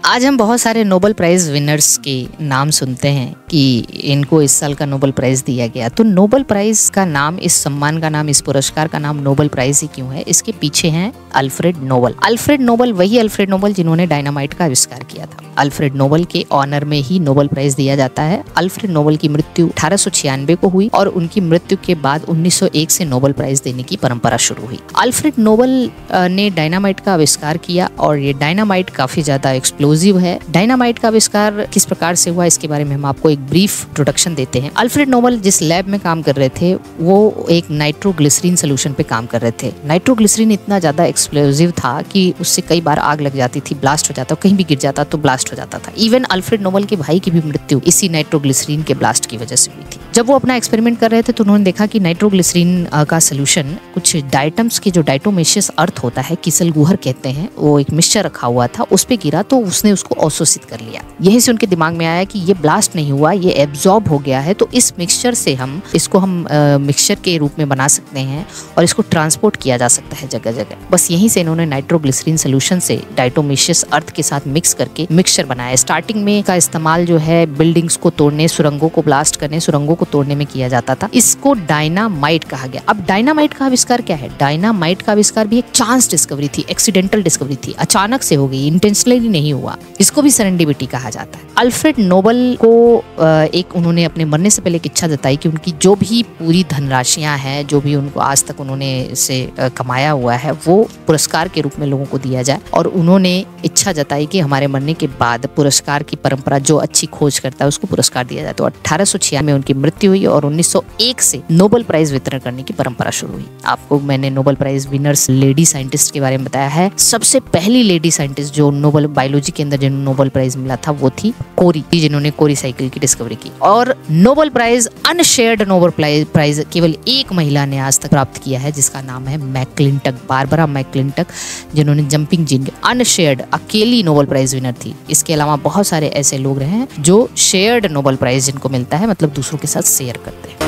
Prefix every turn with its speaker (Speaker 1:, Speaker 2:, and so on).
Speaker 1: आज हम बहुत सारे नोबेल प्राइज विनर्स के नाम सुनते हैं कि इनको इस साल का नोबेल प्राइज दिया गया। तो नोबेल प्राइज का नाम, इस सम्मान का नाम, इस पुरस्कार का नाम नोबेल प्राइज ही क्यों है? इसके पीछे हैं अल्फ्रेड नोबेल। अल्फ्रेड नोबेल वही अल्फ्रेड नोबेल जिन्होंने डायनामाइट का आविष्कार किया था। अल्फ्रेड नोबेल के ऑनर में ही नोबेल प्राइज दिया जाता है। अल्फ्रेड नोबेल की मृत्यु 1896 को हुई और उनकी मृत्यु के बाद 1901 से नोबेल प्राइज देने की परंपरा शुरू हुई। अल्फ्रेड नोबेल ने डायनामाइट का आविष्कार किया और ये डायनामाइट काफी ज्यादा एक्सप्लोजिव है। डायनामाइट का आविष्कार किस प्रकार से हुआ, इसके बारे में हम आपको एक ब्रीफ इंट्रोडक्शन देते हैं। अल्फ्रेड नोबेल जिस लैब में काम कर रहे थे वो एक नाइट्रोग्लिसरीन सोल्यूशन पे काम कर रहे थे। नाइट्रोग्लिसरीन इतना ज्यादा एक्सप्लोजिव था कि उससे कई बार आग लग जाती थी, ब्लास्ट हो जाता, कहीं भी गिर जाता तो ब्लास्ट हो जाता था। इवन अल्फ्रेड नोबेल के भाई की भी मृत्यु इसी नाइट्रोग्लिसरीन के ब्लास्ट की वजह से हुई थी। जब वो अपना एक्सपेरिमेंट कर रहे थे तो उन्होंने देखा कि नाइट्रोग्लिसरीन का सोल्यूशन कुछ डायटम्स की, जो डायटोमेशियस अर्थ होता है, किसलगुहर कहते हैं, वो एक मिक्सचर रखा हुआ था, उस पे गिरा तो उसने उसको अवशोषित कर लिया। यहीं से उनके दिमाग में आया कि ये ब्लास्ट नहीं हुआ, ये एब्जॉर्ब हो गया है, तो इस मिक्सचर से हम मिक्सचर के रूप में बना सकते हैं और इसको ट्रांसपोर्ट किया जा सकता है जगह जगह। बस यहीं से इन्होंने नाइट्रोग्लिसरीन सोल्यूशन से डायटोमेशियस अर्थ के साथ मिक्स करके मिक्सचर बनाया। स्टार्टिंग में का इस्तेमाल जो है बिल्डिंग्स को तोड़ने, सुरंगों को ब्लास्ट करने, सुरंगों को तोड़ने में किया जाता था। इसको डायनामाइट कहा गया। अब डायनामाइट का आविष्कार क्या है? डायनामाइट का आविष्कार भी एक चांस डिस्कवरी थी, एक्सीडेंटल डिस्कवरी थी, अचानक से हो गई, इंटेंशनली नहीं हुआ। इसको भी सेरेंडिपिटी कहा जाता है। अल्फ्रेड नोबेल को उन्होंने अपने मरने से पहले एक इच्छा जताई कि उनकी जो भी पूरी धनराशियां हैं, जो भी उनको आज तक उन्होंने से कमाया हुआ है, वो पुरस्कार के रूप में लोगों को दिया जाए। और उन्होंने इच्छा जताई कि हमारे मरने के बाद पुरस्कार की परंपरा, जो अच्छी खोज करता है उसको पुरस्कार दिया जाए। तो 1896 में उनकी मृत्यु हुई और 1901 से नोबेल प्राइज वितरण करने की परंपरा शुरू हुई। आपको मैंने Nobel prize winners lady scientist के बारे में बताया है। सबसे पहली लेडी साइंटिस्ट जो नोबेल बायोलॉजी के अंदर जिन्होंने नोबेल प्राइज मिला था वो थी कोरी, जिन्होंने कोरी साइकिल की डिस्कवरी की। और Nobel prize, unshared Nobel prize केवल एक महिला ने आज तक प्राप्त किया है, जिसका नाम है मैकक्लिंटक, बारबरा मैकक्लिंटक, जिन्होंने जंपिंग जीन, अनशेयर्ड, अकेली नोबेल प्राइज विनर थी। इसके अलावा बहुत सारे ऐसे लोग रहे हैं जो शेयर्ड नोबेल प्राइज जिनको मिलता है, मतलब दूसरों के साथ शेयर करते हैं।